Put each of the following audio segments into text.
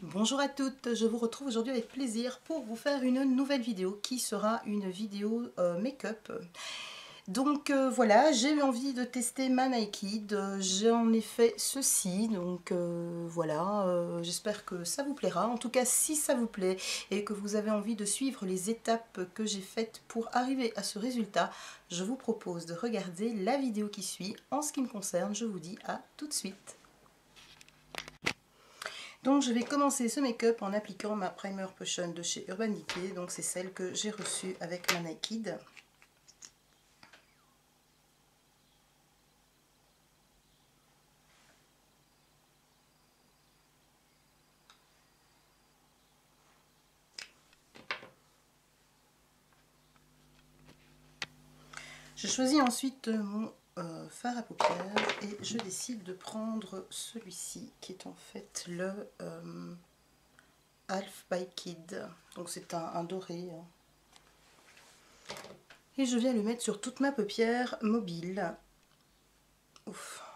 Bonjour à toutes, je vous retrouve aujourd'hui avec plaisir pour vous faire une nouvelle vidéo qui sera une vidéo make-up. Donc voilà, j'ai eu envie de tester ma Naked, j'en ai fait ceci, donc voilà, j'espère que ça vous plaira. En tout cas, si ça vous plaît et que vous avez envie de suivre les étapes que j'ai faites pour arriver à ce résultat, je vous propose de regarder la vidéo qui suit. En ce qui me concerne, je vous dis à tout de suite. Donc je vais commencer ce make-up en appliquant ma Primer Potion de chez Urban Decay. Donc c'est celle que j'ai reçue avec ma Naked. Je choisis ensuite mon fard à paupières et je décide de prendre celui-ci qui est en fait le Half by Kid. Donc c'est un doré. Et je viens le mettre sur toute ma paupière mobile. Ouf.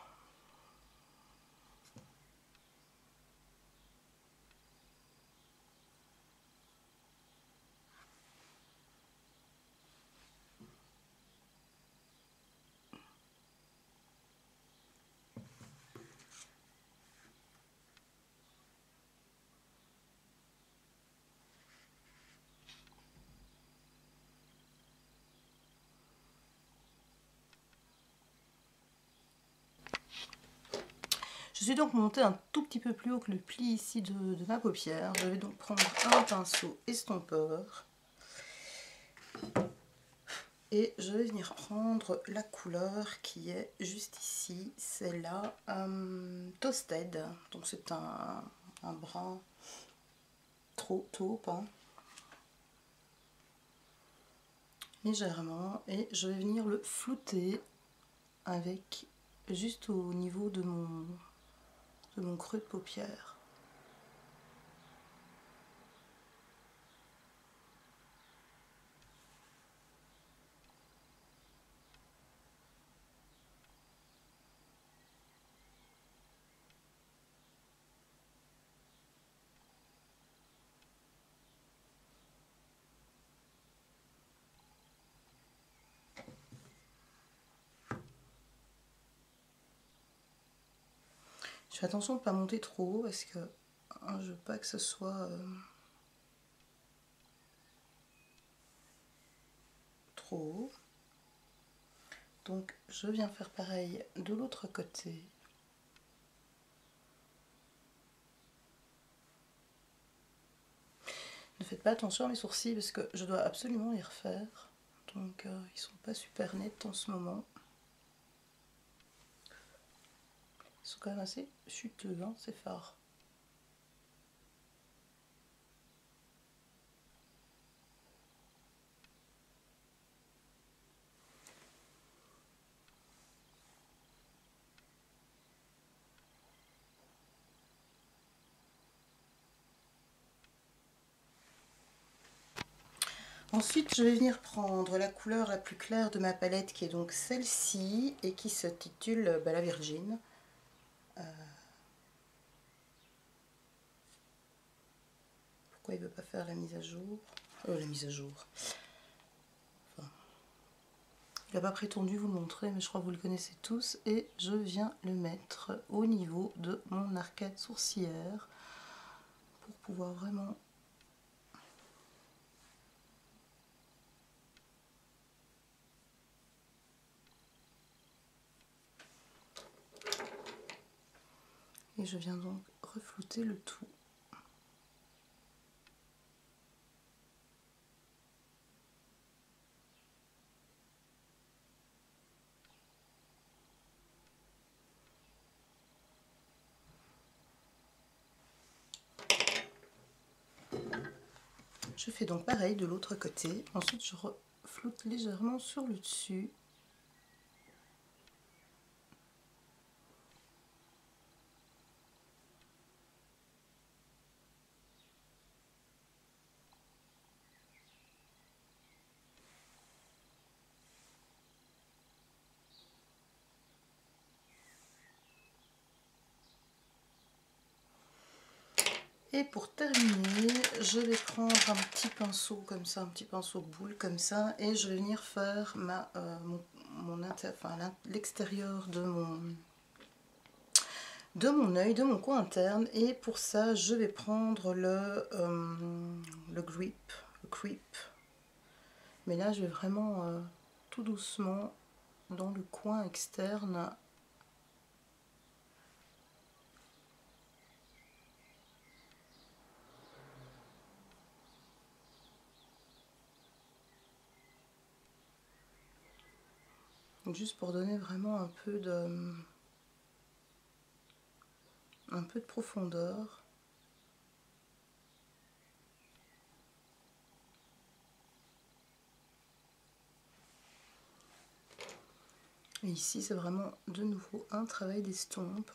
Je suis donc montée un tout petit peu plus haut que le pli ici de ma paupière. Je vais donc prendre un pinceau estompeur et je vais venir prendre la couleur qui est juste ici. C'est la Toasted. Donc c'est un brun trop taupe, hein, légèrement. Et je vais venir le flouter avec juste au niveau de mon creux de paupière. Je fais attention de ne pas monter trop haut parce que je veux pas que ce soit trop haut. Donc je viens faire pareil de l'autre côté. Ne faites pas attention à mes sourcils parce que je dois absolument les refaire. Donc ils sont pas super nets en ce moment. Ils sont quand même assez chuteux, hein, ces fards. Ensuite, je vais venir prendre la couleur la plus claire de ma palette, qui est donc celle-ci, et qui s'intitule la Virgin. Pourquoi il ne veut pas faire la mise à jour? La mise à jour. Enfin, il n'a pas prétendu vous le montrer, mais je crois que vous le connaissez tous. Et je viens le mettre au niveau de mon arcade sourcilière pour pouvoir vraiment... Et je viens donc reflouter le tout. Je fais donc pareil de l'autre côté. Ensuite, je refloute légèrement sur le dessus. Et pour terminer, je vais prendre un petit pinceau comme ça, un petit pinceau boule comme ça, et je vais venir faire l'extérieur de mon œil, de mon coin interne. Et pour ça, je vais prendre le creep. Mais là, je vais vraiment tout doucement dans le coin externe. Donc juste pour donner vraiment un peu de profondeur. Et ici, c'est vraiment de nouveau un travail d'estompe.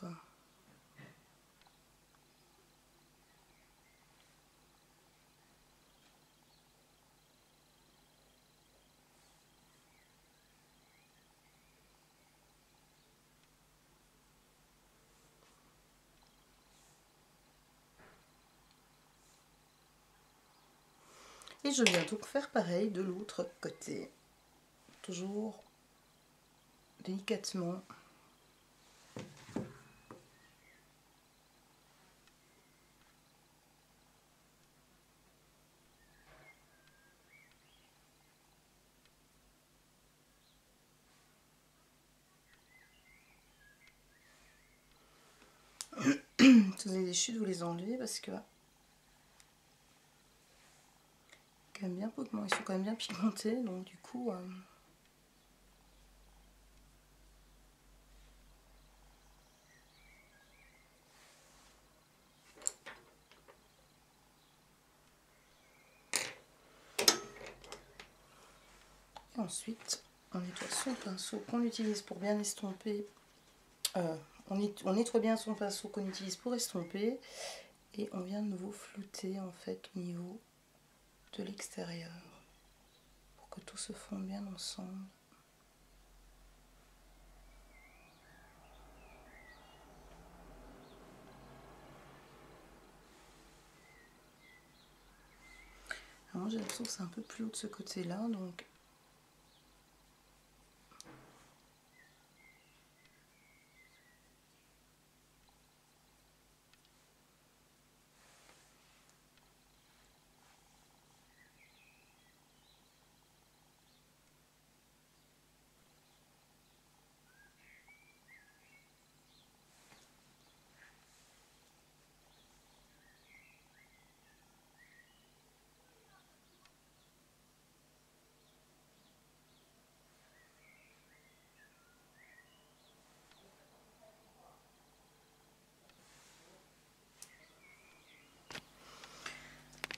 Et je viens donc faire pareil de l'autre côté. Toujours délicatement. Si vous avez des chutes, vous les enlevez parce que quand même bien, ils sont quand même bien pigmentés, donc du coup... Et ensuite, on nettoie son pinceau qu'on utilise pour bien estomper. On nettoie bien son pinceau qu'on utilise pour estomper. Et on vient de nouveau flouter en fait au niveau de l'extérieur. Pour que tout se fonde bien ensemble. Alors moi j'ai l'impression que c'est un peu plus haut de ce côté-là, donc...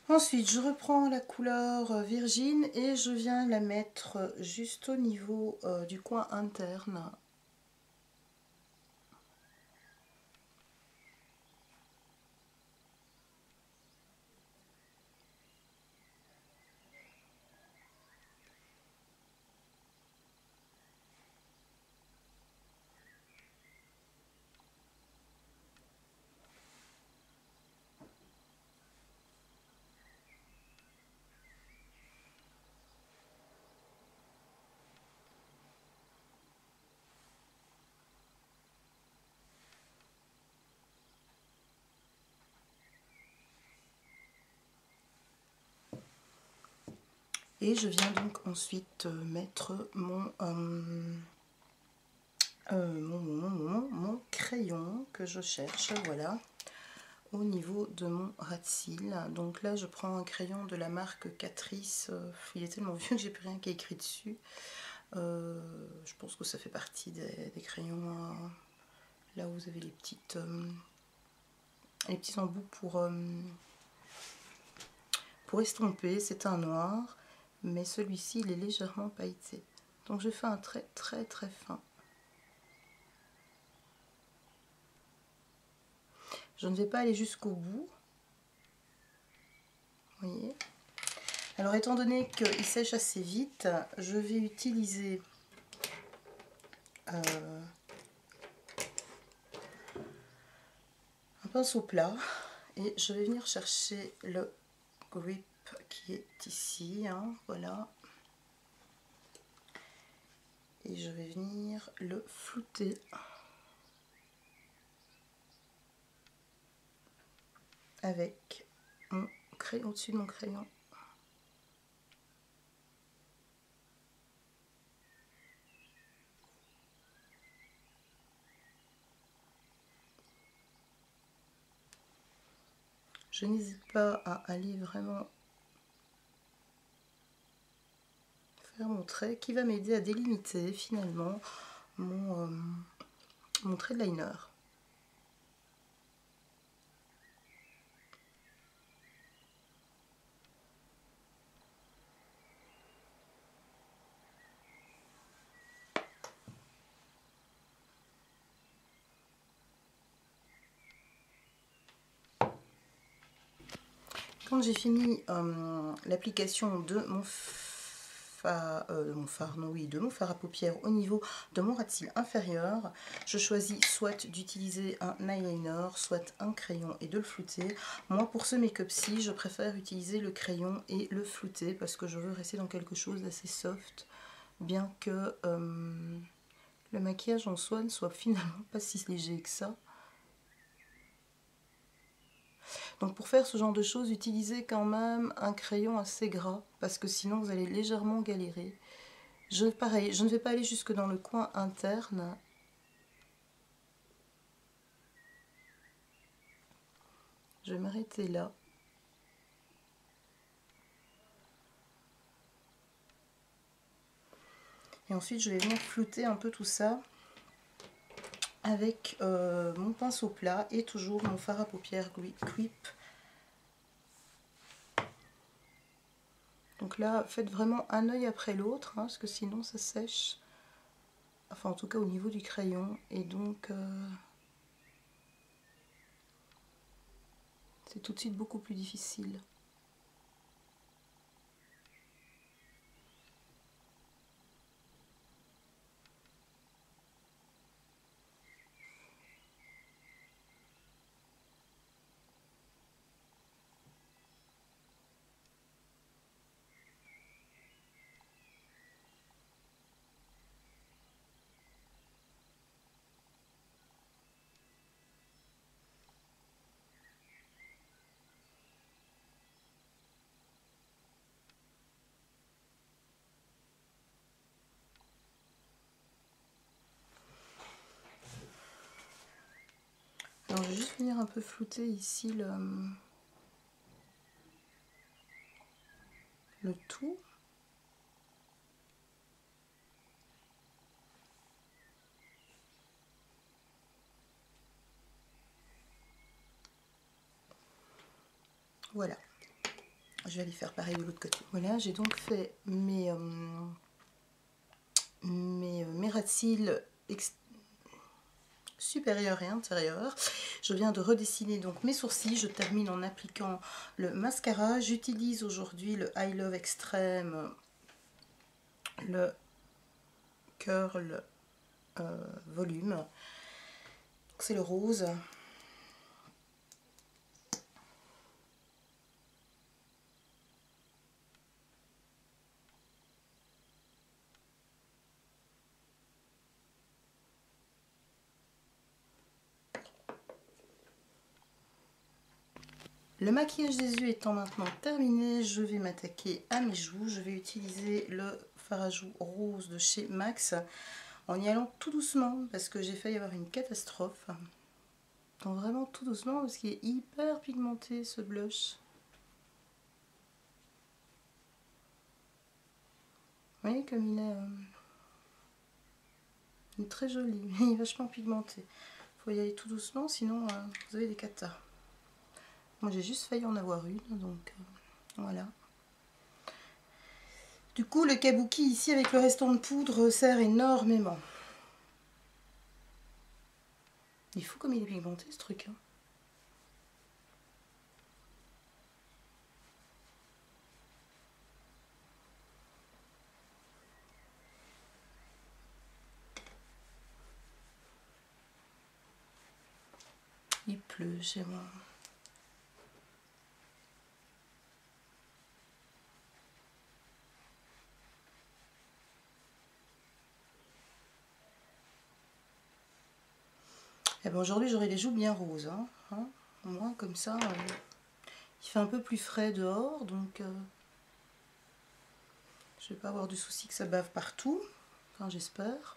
Ensuite, je reprends la couleur Virgin et je viens la mettre juste au niveau du coin interne. Et je viens donc ensuite mettre mon crayon que je cherche, voilà, au niveau de mon ras de cils. Donc là, je prends un crayon de la marque Catrice. Il est tellement vieux que j'ai plus rien qui est écrit dessus. Je pense que ça fait partie des crayons là où vous avez les petits embouts pour estomper. C'est un noir, mais celui-ci il est légèrement pailleté. Donc je fais un trait très très fin. Je ne vais pas aller jusqu'au bout. Vous voyez. Alors étant donné qu'il sèche assez vite, je vais utiliser un pinceau plat Et je vais venir chercher le grip qui est ici, hein, voilà. Et je vais venir le flouter avec mon crayon, au-dessus de mon crayon. Je n'hésite pas à aller vraiment faire mon trait qui va m'aider à délimiter finalement mon trait de liner. Quand j'ai fini l'application de mon fard à paupières au niveau de mon ras de cils inférieur, je choisis soit d'utiliser un eyeliner, soit un crayon et de le flouter. Moi, pour ce make-up-ci, je préfère utiliser le crayon et le flouter parce que je veux rester dans quelque chose d'assez soft, bien que le maquillage en soi ne soit finalement pas si léger que ça. Donc pour faire ce genre de choses, utilisez quand même un crayon assez gras, parce que sinon vous allez légèrement galérer. Pareil, je ne vais pas aller jusque dans le coin interne. Je vais m'arrêter là. Et ensuite je vais venir flouter un peu tout ça avec mon pinceau plat et toujours mon fard à paupières Quip. Donc là, faites vraiment un œil après l'autre, hein, parce que sinon ça sèche. Enfin, en tout cas au niveau du crayon. Et donc, c'est tout de suite beaucoup plus difficile. Alors je vais juste venir un peu flouter ici le tout. Voilà. Je vais aller faire pareil de l'autre côté. Voilà, j'ai donc fait mes ras de cils supérieur et intérieur. Je viens de redessiner donc mes sourcils. Je termine en appliquant le mascara. J'utilise aujourd'hui le I Love Extreme, le Curl Volume. C'est le rose. Le maquillage des yeux étant maintenant terminé, je vais m'attaquer à mes joues. Je vais utiliser le fard à joues rose de chez MAC en y allant tout doucement parce que j'ai failli avoir une catastrophe. Donc vraiment tout doucement parce qu'il est hyper pigmenté ce blush. Vous voyez comme il est très joli, mais il est vachement pigmenté. Il faut y aller tout doucement sinon vous avez des catas. Moi j'ai juste failli en avoir une, donc voilà. Du coup le kabuki ici avec le restant de poudre sert énormément. Il est fou comme il est pigmenté ce truc. Hein. Il pleut chez moi. Et ben aujourd'hui j'aurai les joues bien roses, hein. Au moins comme ça, il fait un peu plus frais dehors, donc je vais pas avoir du souci que ça bave partout, enfin j'espère.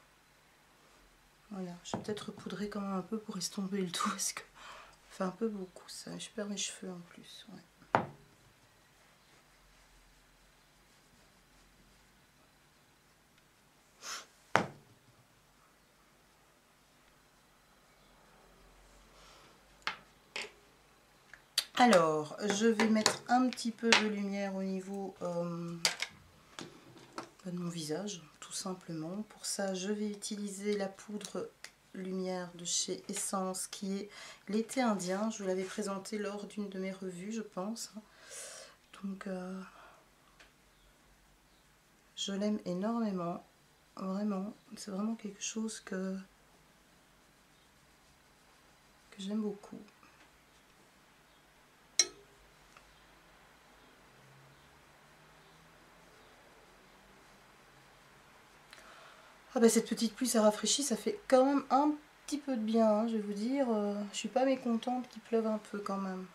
Voilà, je vais peut-être repoudrer quand même un peu pour estomper le tout, parce que ça fait un peu beaucoup ça, je perds mes cheveux en plus. Ouais. Alors, je vais mettre un petit peu de lumière au niveau de mon visage, tout simplement. Pour ça, je vais utiliser la poudre lumière de chez Essence, qui est l'été indien. Je vous l'avais présenté lors d'une de mes revues, je pense. Donc, je l'aime énormément. Vraiment, c'est vraiment quelque chose que j'aime beaucoup. Ah bah cette petite pluie ça rafraîchit, ça fait quand même un petit peu de bien, hein, je vais vous dire. Je suis pas mécontente qu'il pleuve un peu quand même.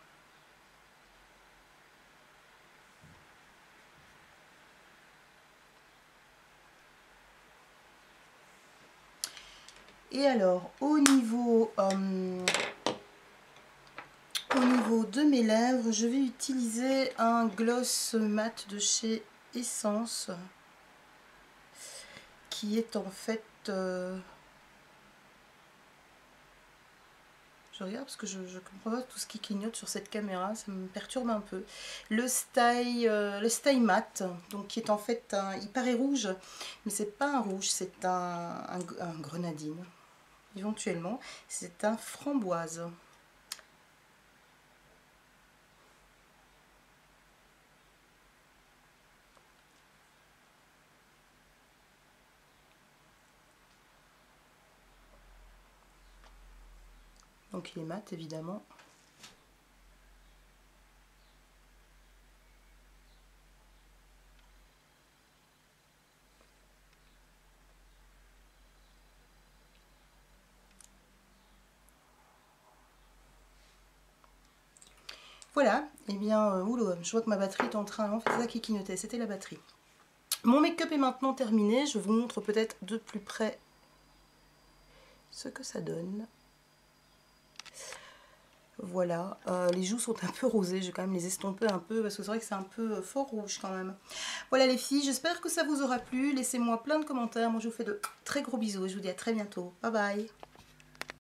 Et alors au niveau de mes lèvres, je vais utiliser un gloss mat de chez Essence, qui est en fait... je regarde parce que je ne comprends pas tout ce qui clignote sur cette caméra, ça me perturbe un peu. Le Stay Matte, donc qui est en fait il paraît rouge, mais c'est pas un rouge, c'est un grenadine, éventuellement. C'est un framboise. Donc il est mat évidemment. Voilà, et bien, oula, je vois que ma batterie est en train, non, c'est ça qui clignotait, c'était la batterie. Mon make-up est maintenant terminé, je vous montre peut-être de plus près ce que ça donne. Voilà, les joues sont un peu rosées, je vais quand même les estomper un peu parce que c'est vrai que c'est un peu fort rouge quand même. Voilà les filles, j'espère que ça vous aura plu, laissez-moi plein de commentaires, moi je vous fais de très gros bisous et je vous dis à très bientôt, bye bye.